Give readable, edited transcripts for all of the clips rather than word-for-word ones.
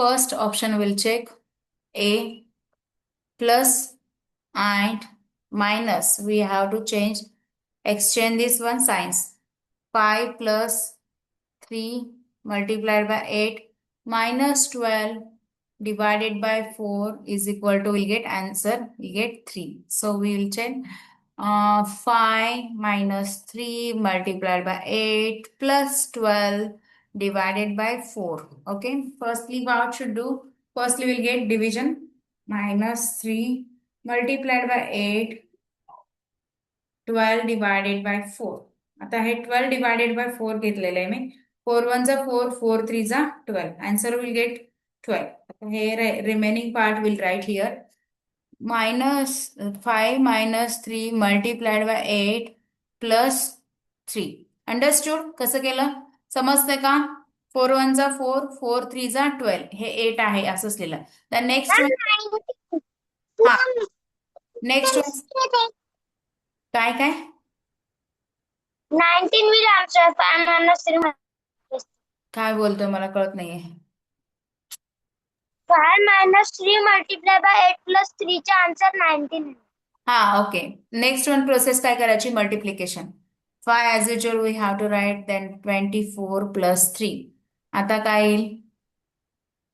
first option will check A plus and minus. We have to exchange this one signs. 5 plus 3 multiplied by 8 minus 12 divided by 4 is equal to, we'll get answer, we'll get 3. So we will check 5 minus 3 multiplied by 8 plus 12 divided by 4. Okay, firstly what should do? Firstly we'll get division. Minus 3 multiplied by 8, 12 divided by 4. आता हे 12 divided by 4 घेतलेलं आहे मी. 4 1 जा 4, 4 3 जा 12. Answer will get 12. आता हे remaining part will write here. Minus 5 minus 3 multiplied by 8 plus 3. Understood? कसं केलं? समजतंय का? 4 1 जा 4, 4 3 जा 12. हे 8 आहे असंच लिहिलं. The next one. हा. नेक्स्ट काय काय 19 will answer 5 minus 3 काय बोलतोय मला कळत नाहीये. 5 minus 3 multiplied by 8 plus 3 चा आन्सर 19 आहे. हा ओके. नेक्स्ट वन प्रोसेस काय करायची? Multiplication. 5 as usual we have to write then 24 plus 3. आता काय येईल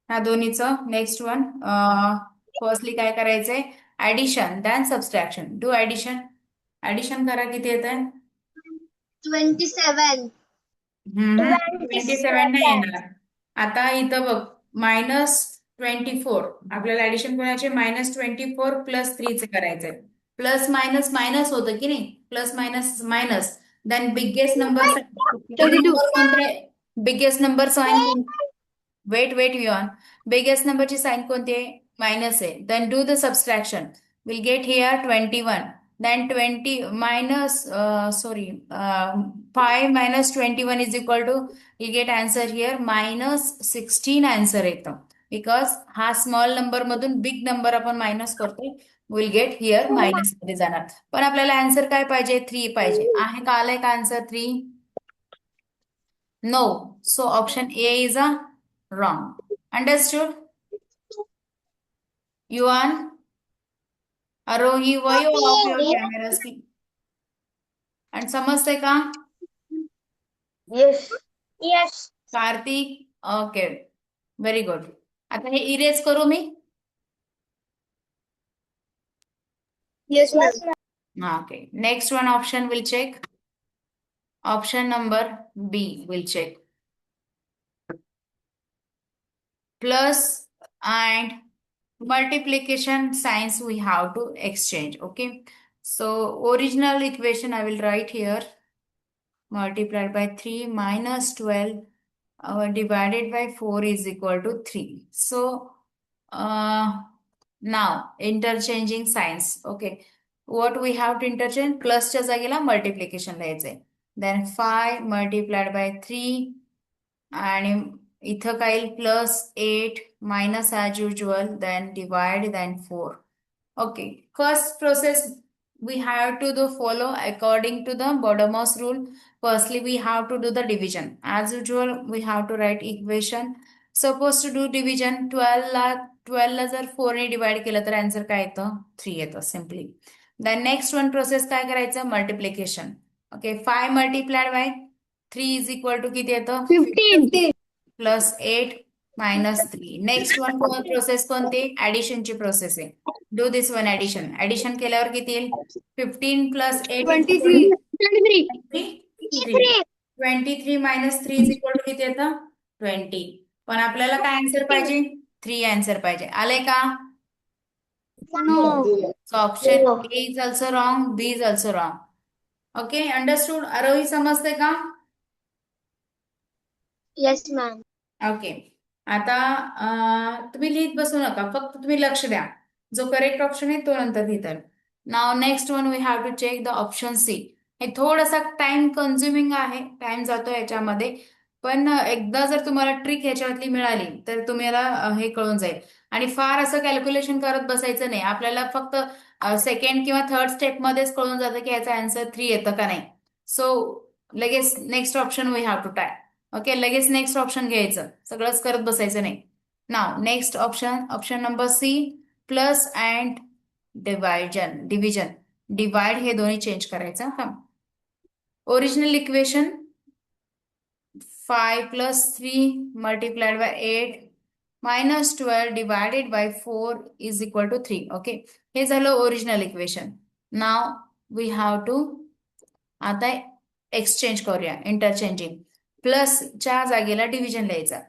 ह्या दोन्हीचं? नेक्स्ट वन फर्स्टली काय करायचंय? Addition then subtraction. Do addition. Addition करा. किती येत आहे? 27. 27 नाही येणार. आता इथं बघ -24. आपल्याला ऍडिशन कोणाचे? -24 प्लस 3 चे करायचंय. प्लस मायनस मायनस होतं की नाही? Plus minus minus. Then biggest number. Biggest number sign. Wait Yuvan. Biggest नंबरची साइन कोणती आहे? मायनस आहे. Then do the subtraction. Will get here 21. Then 20 minus 5 minus 21 is equal to, you get answer here -16 answer येतं. Because हा small number मधून big number आपण minus करतोय. Will get here minus मध्ये जाणार. पण आपल्याला आन्सर काय पाहिजे? 3 पाहिजे. आहे का? आलाय का answer 3? No. So option A is a wrong. Understood? युआन, Aarohi, why you off your camera screen? आणि समजतंय का? Yes. Kartik, okay, very good. आता हे इरेज करू मी? Yes, ma'am. Okay. Next one option will check. Option number B will check. Plus and multiplication signs we have to exchange. Okay, so original equation I will write here. Multiplied by 3 minus 12 divided by 4 is equal to 3. So now interchanging signs. Okay, what we have to interchange? Plus च्या जागेला multiplication लिहायचंय. Then 5 multiplied by 3 आणि इथं काय येईल? +8 minus as usual, then divide, then 4. Okay, first process we have to follow according to the Bottomos rule. Firstly we have to do the division. As usual we have to write equation. Suppose to do division. 12 ला जर 4 ने divide केलं तर answer काय येतं? 3 येतं simply. Then next one process काय करायचं? Multiplication. Okay, 5 multiplied by 3 is equal to किती येतं? 15. Plus 8 minus 3. Next one process कोणती? ऍडिशनची प्रोसेस आहे. Do this one addition. Addition केल्यावर किती येईल? 15 plus 8 23. 23 minus 3 is equal to किती येतं? 20. पण आपल्याला काय आन्सर पाहिजे? 3 आन्सर पाहिजे. आले का? No. So option A is also wrong, B is also wrong. Okay, understood? आरोही समजते का? Yes, ma'am. ओके. आता तुम्ही लिहित बसू नका, फक्त तुम्ही लक्ष द्या. जो करेक्ट ऑप्शन आहे तो नंतर लिहिता. नाव next one we have to check the option C. हे थोडासा टाइम कन्झ्युमिंग आहे, टाइम जातो याच्यामध्ये. पण एकदा जर तुम्हाला ट्रिक ह्याच्यातली मिळाली तर तुम्हाला हे कळून जाईल. आणि फार असं कॅल्क्युलेशन करत बसायचं नाही. आपल्याला फक्त सेकंड किंवा थर्ड स्टेप मध्येच कळून जातं की याचा आन्सर 3 येतं का नाही. सो लगेच next option we have to try. Okay, लगेच नेक्स्ट ऑप्शन घ्यायचं. सगळंच करत बसायचं नाही. Now, next option number C, plus and division. Divide हे दोन्ही चेंज करायचं का? Original equation 5 plus 3 multiplied by 8 minus 12 divided by 4 is equal to 3. Okay. हे झालं original equation. Now we have to आता एक्सचेंज करूया, इंटरचेंजिंग. प्लसच्या जागेला डिव्हिजन लिहायचा.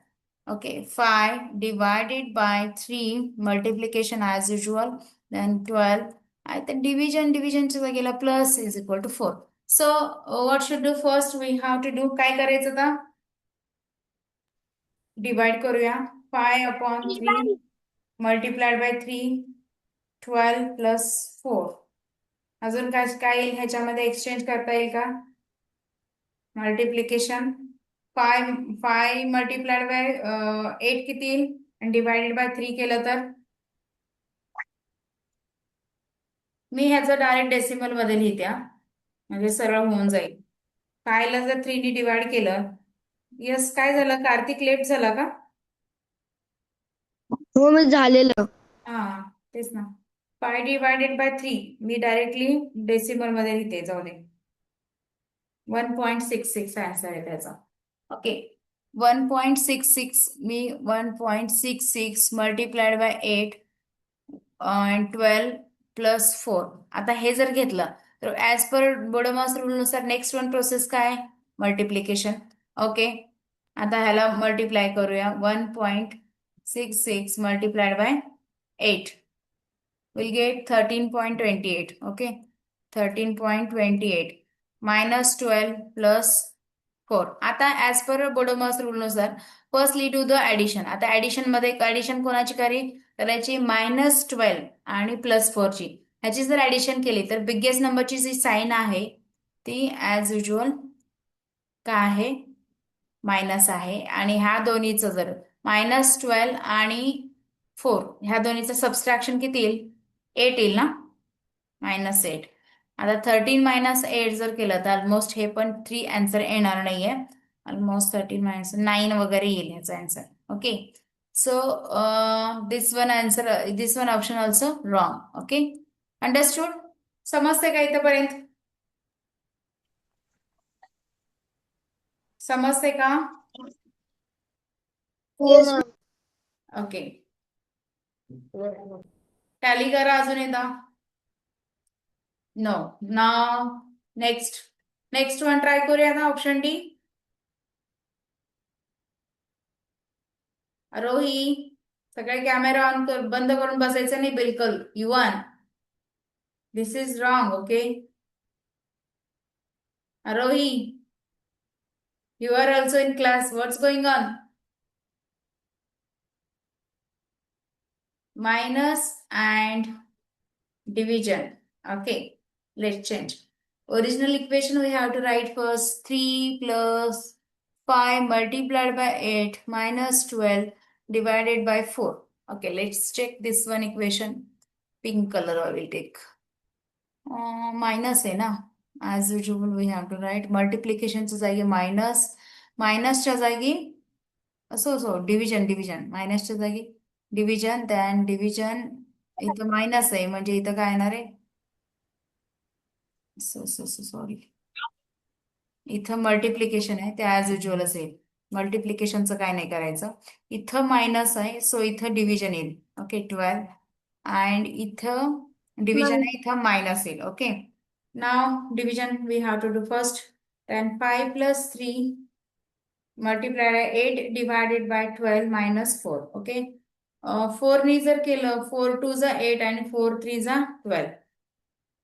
Okay, 5 divided by 3 multiplication as usual, then 12. आता डिव्हिजनच्या जागेला plus is equal to 4. So what should do first? We have to do, काय करायचं आता? डिवाइड करूया. 5 अपॉन 3 मल्टिप्लाइड बाय 3, 12 प्लस 4. अजून काय काय येईल ह्याच्यामध्ये? एक्सचेंज करता येईल का? मल्टिप्लिकेशन 5 मल्टिप्लाइड बाय 8 किती येईल? आणि डिवायडेड बाय 3 केलं तर? मी ह्याचं डायरेक्ट डेसिमल मध्ये लिहिते म्हणजे सरळ होऊन जाईल. 5 ला जर 3 ने डिवाइड केलं, यस, काय झालं? कार्तिक लेट झाला का? हो मी झालेलं. हा, तेच ना. 5 divided by 3 me directly decimal मध्ये लिहिते, जाऊ दे. 1.66 आन्सर आहे त्याचा. Okay, 1.66 me 1.66 multiplied by 8 and 12 plus 4. आता हे जर घेतलं तर ऍज पर बोडोमॉस रूल नुसार नेक्स्ट वन प्रोसेस काय? मल्टिप्लिकेशन. ओके, आता ह्याला मल्टिप्लाय करूया. 1.66 multiplied by 8 will get 13.28. Okay, 13.28 minus 12 plus 4. आता ऍज पर बोडोमॉस रूल नुसार फर्स्टली डू द ऍडिशन. आता ऍडिशन मध्ये ऍडिशन कोणाची करायची? -12 आणि +4 ची. ह्याची जर ऍडिशन केली तर बिगेस्ट नंबरची जी साईन आहे ती ऍज युजल काय आहे? मायनस आहे. आणि ह्या दोन्हीचं जर -12 आणि 4 ह्या दोन्हीचं सबस्ट्रॅक्शन किती येईल? 8 येईल ना, -8. आता 13 - 8 जर केलं तर ऑलमोस्ट हे पण 3 आन्सर येणार नाहीये. ऑलमोस्ट 13 - 9 वगैरे येईल ह्याचा answer. Okay, so this one option also wrong. Okay, understood? समजते का इथपर्यंत? समजते का? ओके, टॅली करा अजून एकदा. नो, नाव नेक्स्ट वन ट्राय करूया ना, ऑप्शन डी. आरोही, सगळे कॅमेरा ऑन कर, बंद करून बसायचं नाही बिलकुल. Yuvan, this is wrong. Okay, Aarohi, you are also in class. What's going on? Minus and division. Okay, let's change. Original equation we have to write first. 3 plus 5 multiplied by 8 minus 12 divided by 4. Okay, let's check this one equation. Pink color I will take. Minus है ना, as usual we have to write multiplication च्या जागी minusच्या जागी सो division मायनसच्या जागी division, then division. इथं minus आहे म्हणजे इथं काय येणार आहे? सॉरी, इथं मल्टिप्लिकेशन आहे ते ऍज युजल असेल. मल्टिप्लिकेशनचं काय नाही करायचं. इथं मायनस आहे सो इथं डिव्हिजन येईल. ओके, 12. अँड इथं डिव्हिजन आहे, इथं मायनस येईल. Okay, now division we have to do first. Then 5 plus 3 multiplied by 8 divided by 12 minus 4. Okay, 4 नी जर केलं, 4 2 जा 8 आणि 4 3 जा 12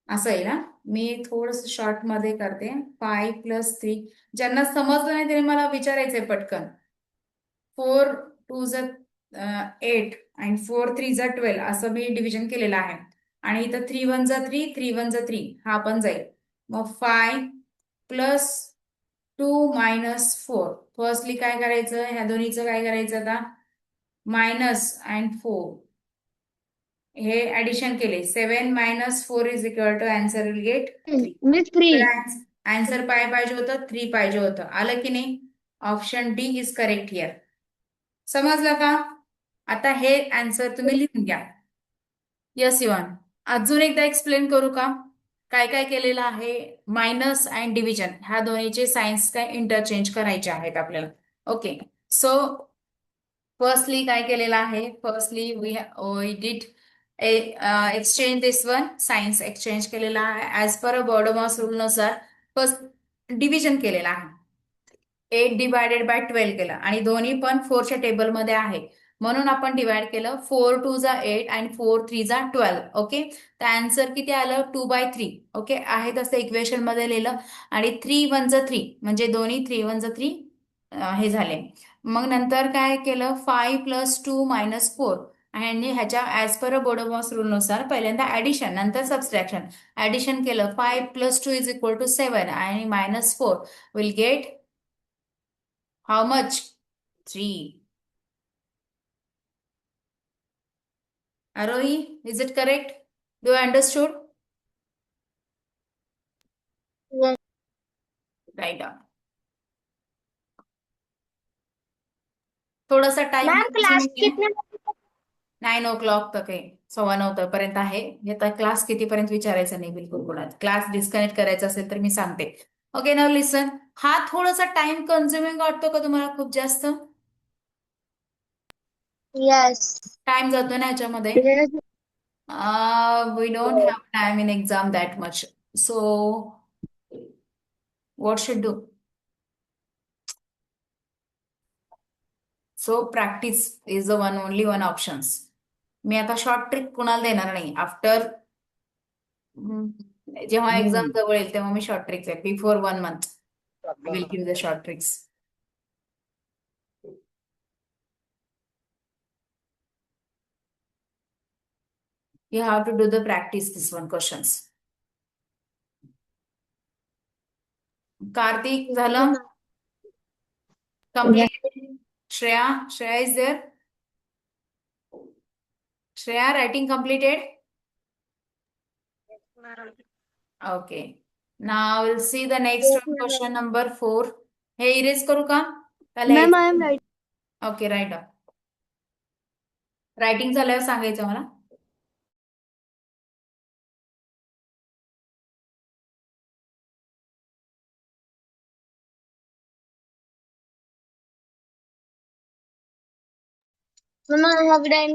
असं आहे ना. मी थोडस शॉर्ट मध्ये करते. 5 plus 3, ज्यांना समजलं नाही त्यांनी मला विचारायचंय पटकन. 4 2 जा 8 आणि 4 3 जा 12 असं मी डिव्हिजन केलेलं आहे. आणि इथं 3 1 जा 3, 3 1 जा 3 हा पण जाईल. मग 5 plus 2 minus 4. फर्स्टली काय करायचं? ह्या दोन्हीचं काय करायचं आता? मायनस अँड 4 हे ऍडिशन केले. 7 - 4 is equal to answer will get 3. मी 3. आन्सर काय पाहिजे होतं? 3 पाहिजे होतं. आलं की नाही? Option D is correct here. समजलं का? आता हे आन्सर तुम्ही लिहून घ्या. यस इवान, अजून एकदा एक्सप्लेन करू का? काय काय केलेलं आहे? मायनस अँड डिव्हिजन ह्या दोन्हीचे सायन्स काय इंटरचेंज करायचे आहेत आपल्याला. ओके, सो फर्स्टली काय केलेलं आहे? Firstly we did exchange this one, signs exchange केलेला आहे as per a BODMAS rule नुसार. फर्स्ट डिव्हिजन केलेला आहे, 8 डिवायडेड बाय 12 केलं आणि दोन्ही पण 4च्या टेबलमध्ये आहे, म्हणून आपण डिवाइड केलं. 4 2 जा 8 आणि 4 3 जा 12. ओके, तर आन्सर किती आलं? 2/3. ओके, आहे तसं इक्वेशन मध्ये लिहिलं आणि 3 1 जा 3 म्हणजे दोन्ही 3 1 जा 3 हे झाले. मग नंतर काय केलं? 5 + 2 - 4 आणि ह्याच्या ऍज पर अ बोडोमॉस रूल नुसार पहिल्यांदा ऍडिशन नंतर सबस्ट्रॅक्शन. ऍडिशन केलं, 5 + 2 = 7 आणि -4 will get how much? 3. Arohi, is it correct? Do you understood? Yes. Write down. थोडासा टाइम मैम क्लास कंझ्युमिंग आहे. कितने बजे तक? 9 o'clock तक आहे, 9:15 पर्यंत आहे. आता क्लास कितीपर्यंत विचारायचं नाही बिलकुल कोणाला. क्लास डिस्कनेक्ट करायचा असेल तर मी सांगते. Okay, now listen. हा थोडासा टाइम कंझ्युमिंग वाटतो का तुम्हाला? खूप जास्त यस. टाइम जातो ना ह्याच्यामध्ये. We don't have time in exam that much, so what should do? So practice is the one only one options. मी आता शॉर्ट ट्रिक कुणाला देणार नाही. आफ्टर जेव्हा एक्झाम जवळ येईल तेव्हा मी शॉर्ट ट्रिक्स आहे. Before 1 month I will give the short tricks. You have to do the practice this one questions. Kartik झालं complete? Shreya is there? Shreya, writing completed? Okay. Now we'll see the next Yes, one, ma'am. question number 4. हे erase करू का? Ma'am, I am right. Okay, right. Writing झाल्यावर सांगायचं मला. Ma'am, I have done.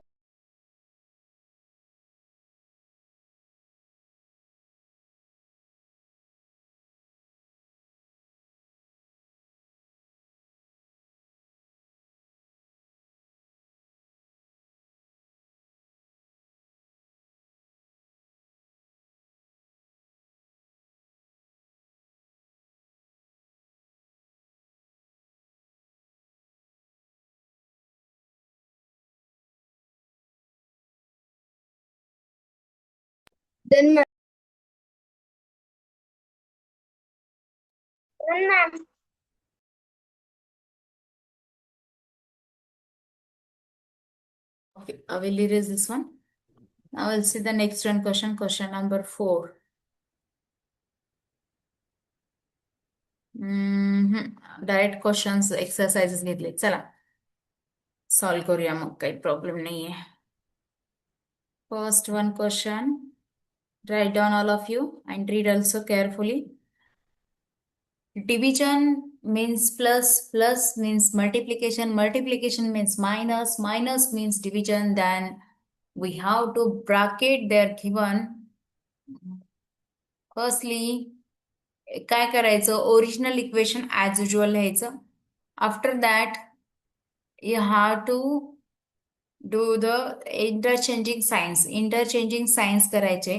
Then, ma'am. Okay, I will erase this one. Now we'll see the next one, question number 4. Direct questions exercises घेतले. चला solve करूया, मग काही problem नाहीये. First one question, write down all of you and read also carefully. Division means plus, plus means multiplication, multiplication means minus, minus means division. Then we have to bracket their given. Firstly काय करायचं? Original equation as usual लिहायचं. After that you have to do the interchanging signs करायचे.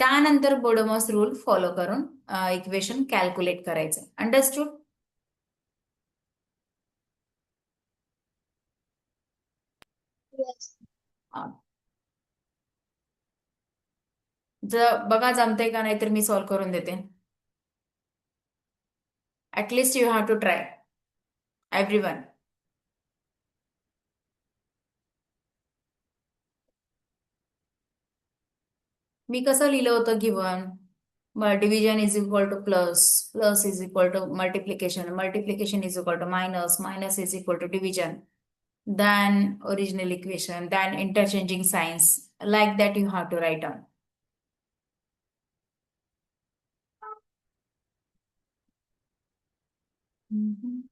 त्यानंतर BODMAS rule follow करून equation calculate करायचं. Understood? Yes. जर बघा जमतंय का, नाही तर मी सॉल्व करून देते. At least you have to try everyone. मी कसं लिहिलं होतं given? Division is equal to plus, plus is equal to multiplication, multiplication is equal to minus, minus is equal to division. than original equation, than interchanging signs. Like that you have to write down. Mhm.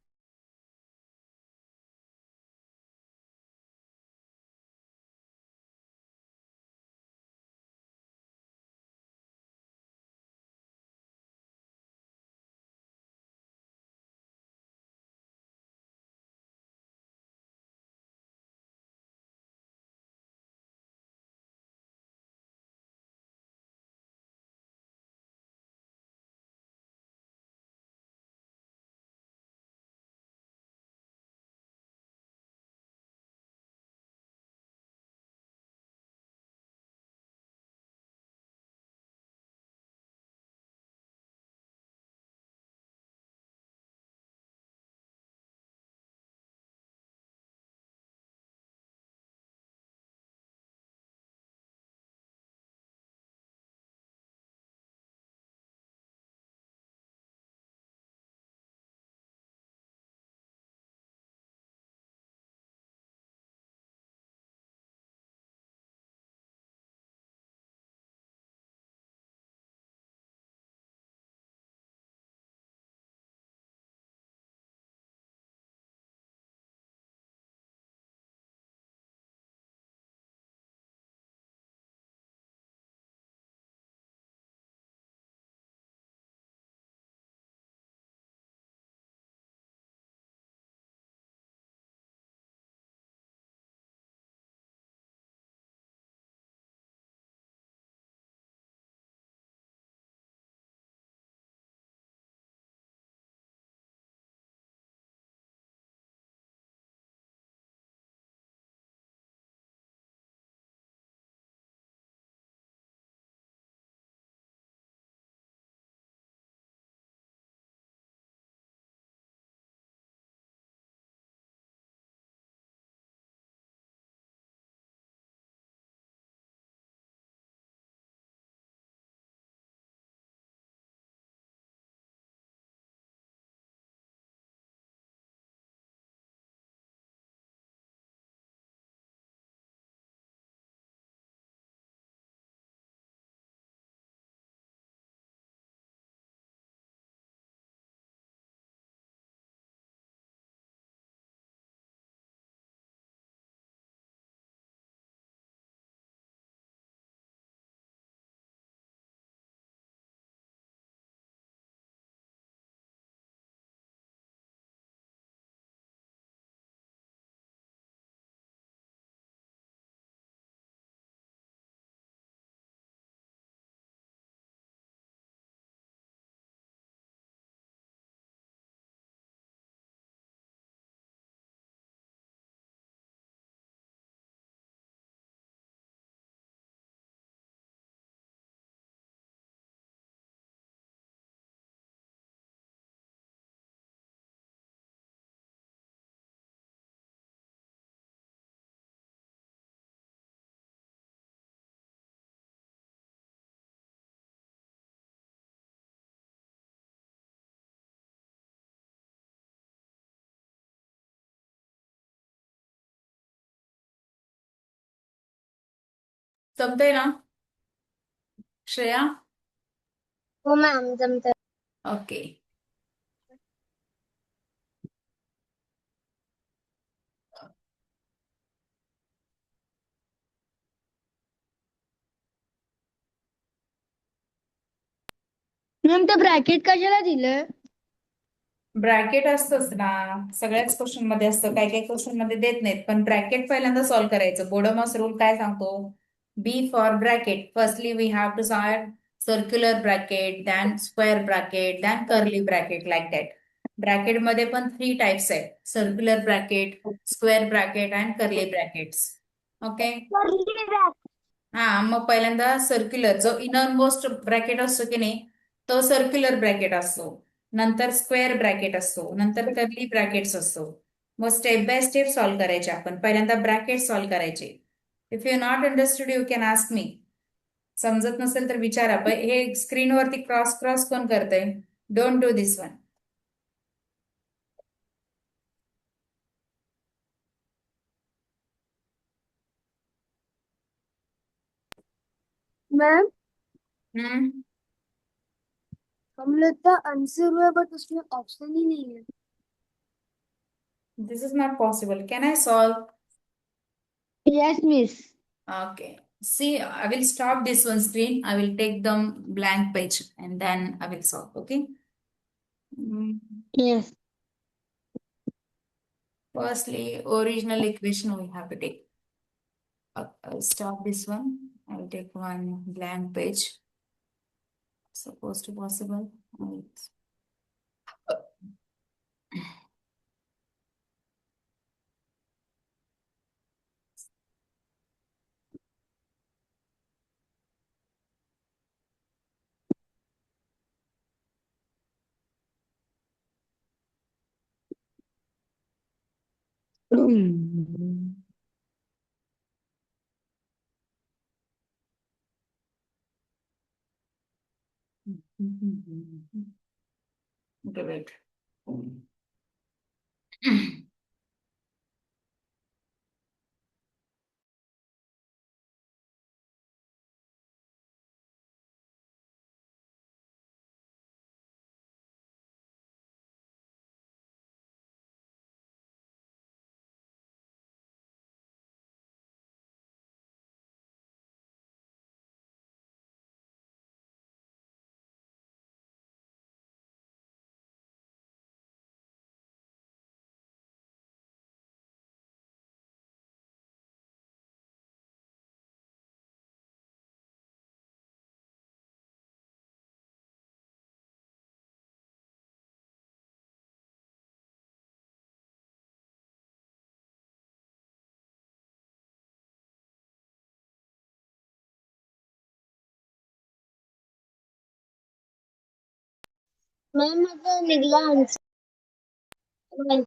जमतंय ना श्रेया? हो ma'am जमत. Okay. Ma'am ते bracket कशाला दिलं? Bracket असतंच ना, सगळ्याच क्वेश्चन मध्ये असतं, काही काही क्वेश्चन मध्ये देत नाहीत, पण ब्रॅकेट पहिल्यांदा सॉल्व्ह करायचं. बोडोमॉस रूल काय सांगतो? B for bracket. Firstly we have to solve circular bracket, then square bracket, then curly bracket, like that. Bracket मध्ये पण 3 टाइप्स आहेत: circular bracket, square bracket and curly brackets. Okay. हा, मग पहिल्यांदा सर्क्युलर, जो इनर मोस्ट ब्रॅकेट असतो की नाही, तो सर्क्युलर ब्रॅकेट असतो. नंतर स्क्वेअर ब्रॅकेट असतो, नंतर कर्ली ब्रॅकेट्स असतो. मग स्टेप बाय स्टेप सॉल्व्ह करायचे आपण. पहिल्यांदा ब्रॅकेट सॉल्व्ह करायचे. If you not understood you can ask मी. समजत नसेल तर विचारा. हे स्क्रीनवरती क्रॉस क्रॉस कोण करतंय? Don't do this one. Ma'am hmm हम लोग का आंसर हुआ बट उसमें ऑप्शन ही नहीं है। This is not possible. Can I solve? Yes miss. Okay. See, I will stop this one screen. I will take the blank page and then I will solve. Okay. Mm, yes. Firstly, original equation we have to take. I'll stop this one. I'll take one blank page. Supposed to possible. Okay, wait. Ma'am मतलब निकला answer.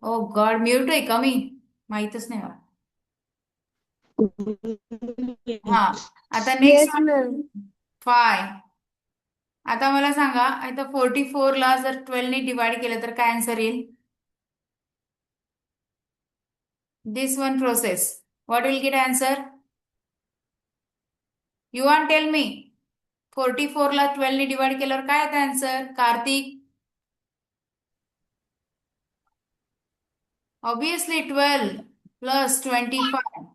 ओ God, mute आहे का मी? माहीतच नाही मला. हा, आता next yes ma'am. 5. आता मला सांगा, आता 44 ला जर 12 ने डिवाइड केलं तर काय आन्सर येईल? This one process, what will get answer? You want tell me. 44 ला 12 ने डिवाइड केल्यावर काय येतं answer, Kartik? Obviously 12 plus 25.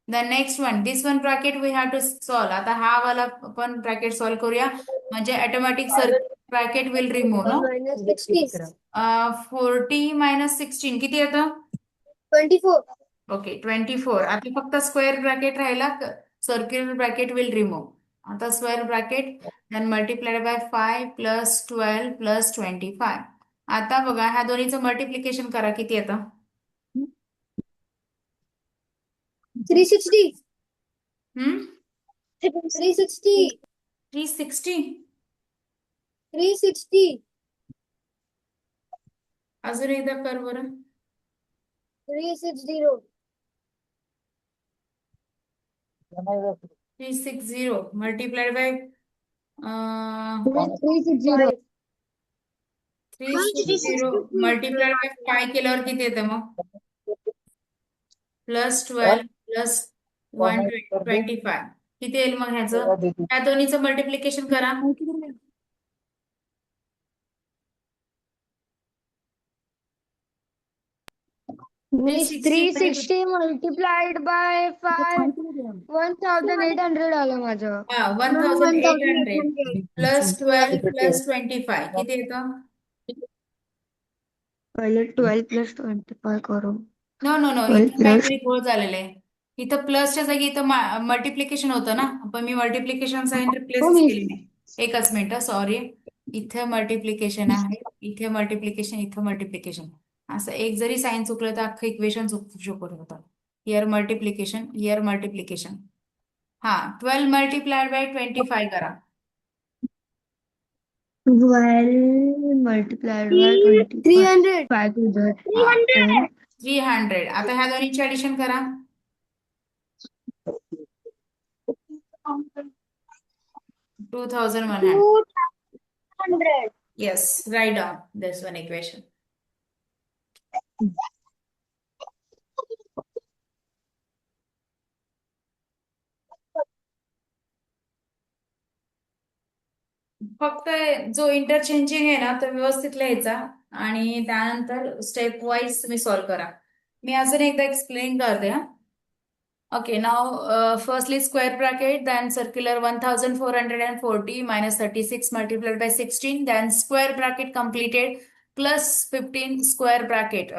The next one, this one bracket we have to solve. आता हा वाला आपण ब्रॅकेट सॉल्व करूया, म्हणजे automatic circle bracket will remove no. -60. 40 minus 16 किती येतं? 24. ओके 24. आता फक्त स्क्वेअर ब्रॅकेट राहिला, सर्क्युलर ब्रॅकेट विल रिमूव्ह. आता square bracket then multiplied by 5 plus 12 plus 25. आता बघा ह्या दोन्हीचं मल्टिप्लिकेशन करा, किती येतं? 360. हम्म 360. 360. 360. अजून एकदा कर बरं. 360. 360 मल्टिप्लाइड बाय 360. 360 मल्टिप्लाइड बाय 5 केल्यावर किती येतं मग? प्लस 12 प्लस 125 किती येईल मग ह्याचं? त्या दोन्हीचं मल्टिप्लिकेशन करा. Miss 360 multiplied by 5, 1800 आलं माझं. 1800 प्लस 12 प्लस 25 किती येतं? पहिले 12 प्लस 25 करू. नो नो नो, 12 इथं प्लस काहीतरी घोळ झालेला आहे. इथं प्लसच्या जागी इथं मल्टिप्लिकेशन होतं ना, पण मी मल्टिप्लिकेशन साइन हो रिप्लेसच मिस. केली नाही. एकच मिनिट, सॉरी. इथे मल्टिप्लिकेशन आहे, इथे मल्टिप्लिकेशन, इथं मल्टिप्लिकेशन. असं एक जरी साइन चुकलं तर अख्खं इक्वेशन चुकू शकत होतं. Here multiplication, here multiplication. हा, 12 मल्टिप्लाइड बाय 25 करा. 12 multiplied by 25. 300. 5 to the 300. 300. आता ह्या दोन्हीची ऍडिशन करा. 2100. 200. Yes, write down this one equation. फक्त जो इंटरचेंजिंग आहे ना तो व्यवस्थित लिहायचा आणि त्यानंतर स्टेप वाईज तुम्ही सॉल्व्ह करा. मी अजून एकदा एक्सप्लेन करते. Okay, now firstly square bracket, then circular 1440 minus 36 multiplied by 16, then square bracket completed plus 15 square bracket,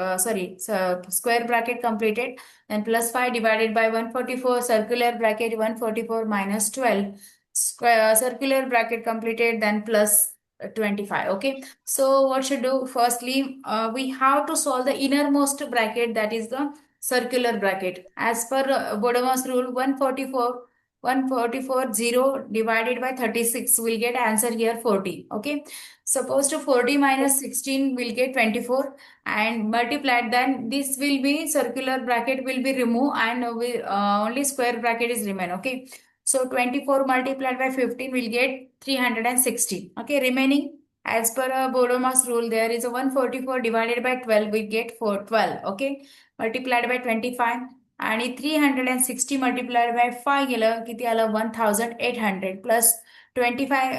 square bracket completed, then plus 5 divided by 144, circular bracket 144 minus 12, square circular bracket completed, then plus 25. Okay, so what should do? Firstly, we have to solve the innermost bracket, that is the circular bracket. As per Bodemas rule, 144 0 divided by 36 will get answer here 40. Okay, suppose to 40 minus 16 will get 24 and multiplied, then this will be circular bracket will be removed and only square bracket is remain. Okay, so 24 multiplied by 15 will get 360. Okay, remaining as per Bodemas rule, there is a 144 divided by 12 we get 12. Okay, multiplied by 25 आणि 360 multiplied by 5 गेलं किती आलं 1800 plus 25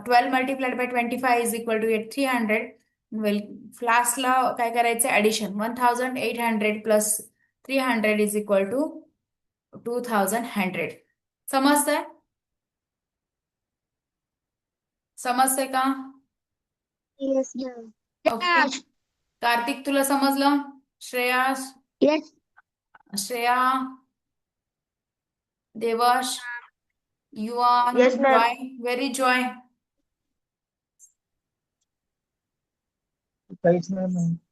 12 multiplied by 25 is equal to 300. Well, लास्टला काय करायचं addition 1800 plus 300 is equal to 2100. समजतंय? समजतंय का? Yes, ma'am. ओके, कार्तिक तुला समजलं? श्रेयास, Yes. श्रेया, देवाश, युवान, Yes, ma'am. Joy, very Joy.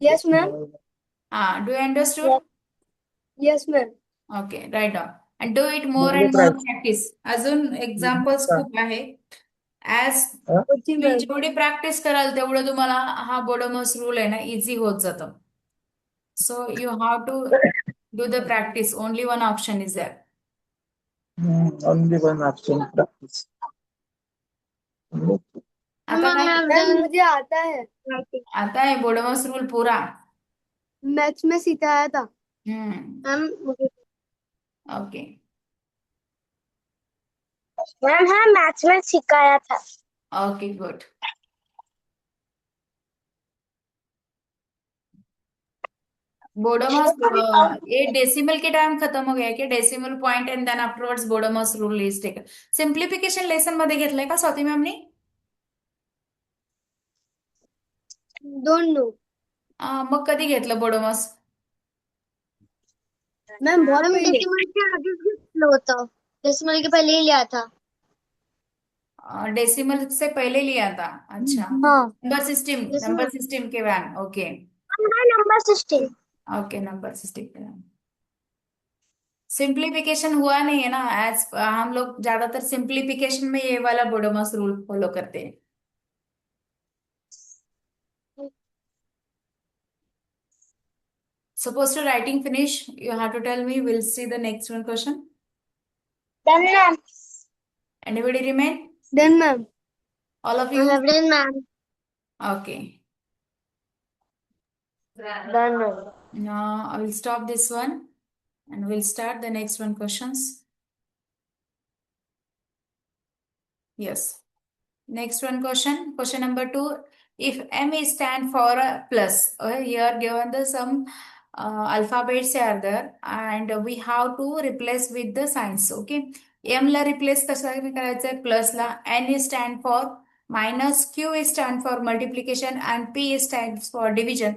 Yes, ma'am. Do you understood? Yes, ma'am. Okay, write down. And do it more and more practice. अजून examples खूप आहे. As होती तुम्ही मॅम. जेवढी प्रॅक्टिस कराल तेवढं तुम्हाला हा बोडोमस रूल आहे ना इझी होत जातं. So you have to do the practice. Only one option is there. Only one option practice. आता काय मैम मुझे आता है, आता है बोडोमस रूल पूरा. मैथ्स में सिखाया था हम्म. मैम। ओके. मैम हाँ मैथ्स में सिखाया था। Okay good. बोडोमस ये डेसिमल के टाइम खत्म हो गया क्या? Decimal point and then afterwards BODMAS rule is taken. Simplification lesson मध्ये घेतलंय का स्वाती मॅमनी? डोंट नो मग कधी घेतलं बोडोमस? मैम बहुत पहले। डेसिमल के आगे घेतलं होतं, डेसिमल के पहले ही लिया था। डेसिमल से पहले लिया था. अच्छा. हाँ नंबर सिस्टम के वैन. Okay. Number system. Okay number system के वैन. सिंप्लीफिकेशन हुआ नहीं है ना. एज हम लोग ज्यादातर सिंप्लीफिकेशन में ये वाला बोडोमस रूल फॉलो करते हैं. Suppose to writing finish, you have to tell me. We'll see the next one question. Done ma'am. Anybody remain? Done ma'am. All of I you? have done ma'am. Okay. Done ma'am. Now I will stop this one and we'll start the next one questions. Yes. Next one question. Question number 2. If M is stand for a plus, here given the some alphabets are there and we have to replace with the signs. Okay. M ला replace कशाने करायचंय? Plus La. N is stand for minus, Q is stand for multiplication and P is stands for division.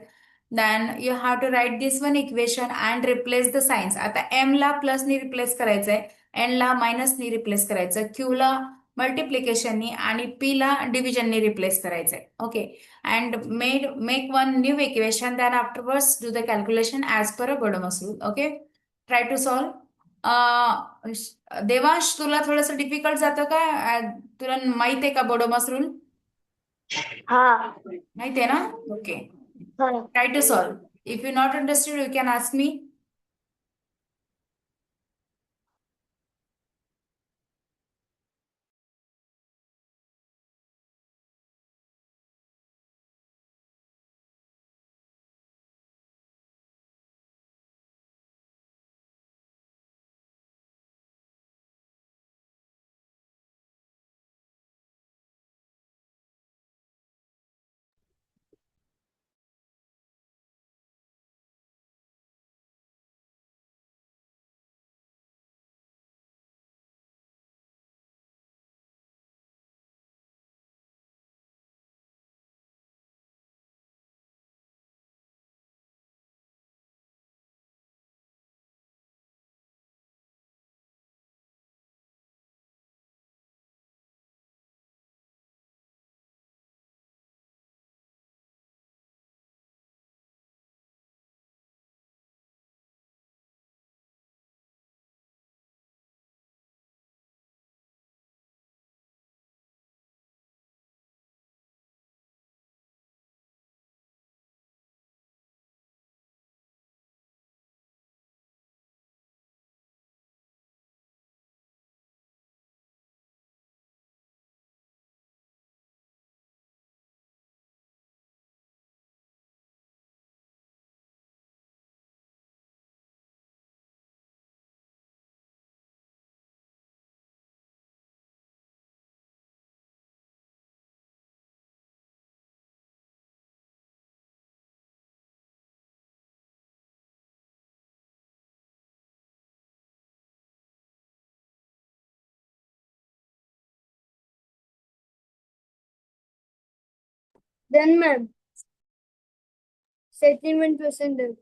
Then you have to write this one equation and replace the signs. आता M ला plus नी replace करायचंय. N ला minus नी replace करायचं. Q ला मल्टिप्लिकेशननी आणि P ला डिव्हिजननी replace करायचंय. Okay. And make one new equation than afterwards do the calculation as per a BODMAS rule. Okay. Try to solve. Devansh तुला थोडस डिफिकल्ट जातं का? तुला माहित आहे का बोडोमस रूल? हाँ माहित आहे ना? ओके. हाँ। Try to solve. If you not understood you can ask me. Done ma'am. Settlement percent done.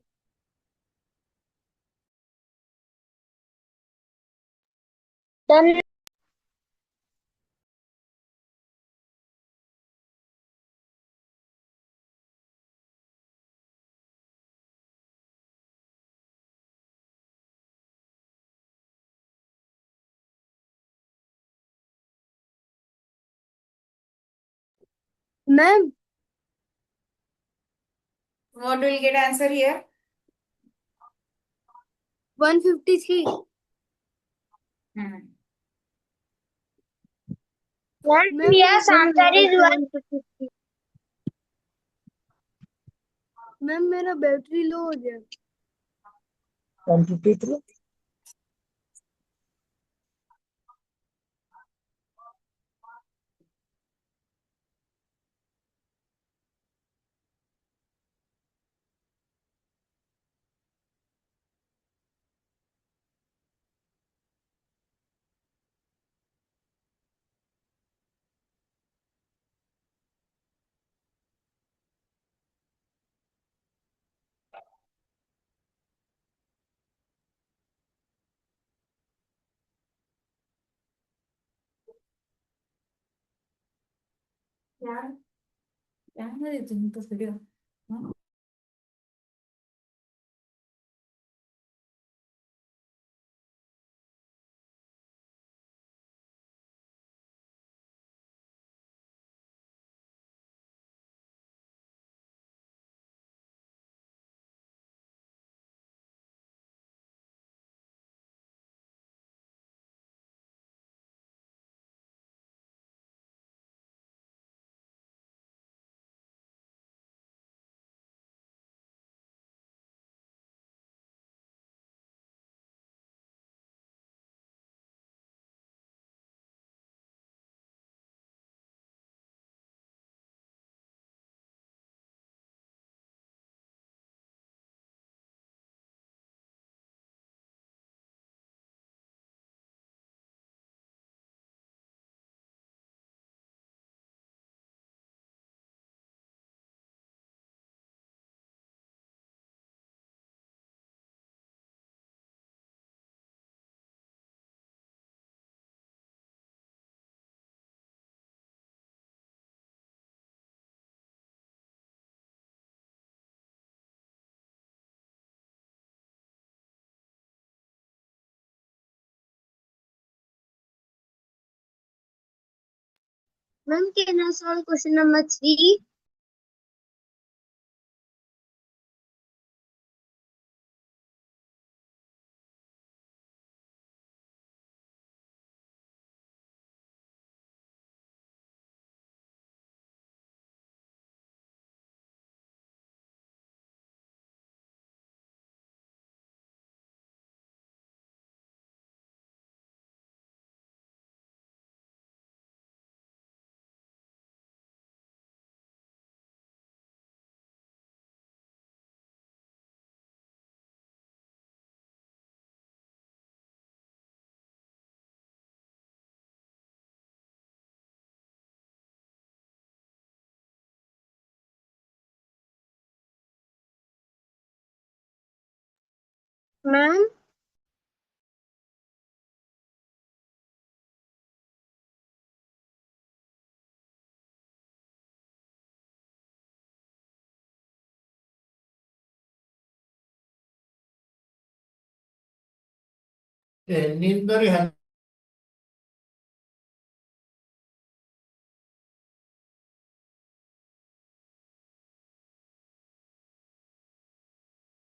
Done ma'am. What will get answer here? 153. Hmm. Ma'am, yes, answer is 153. Ma'am मेरा battery low हो गया. 153. यामध्ये तुम्ही तो video Ma'am, can I solve question number 3? Ma'am, नींद बरी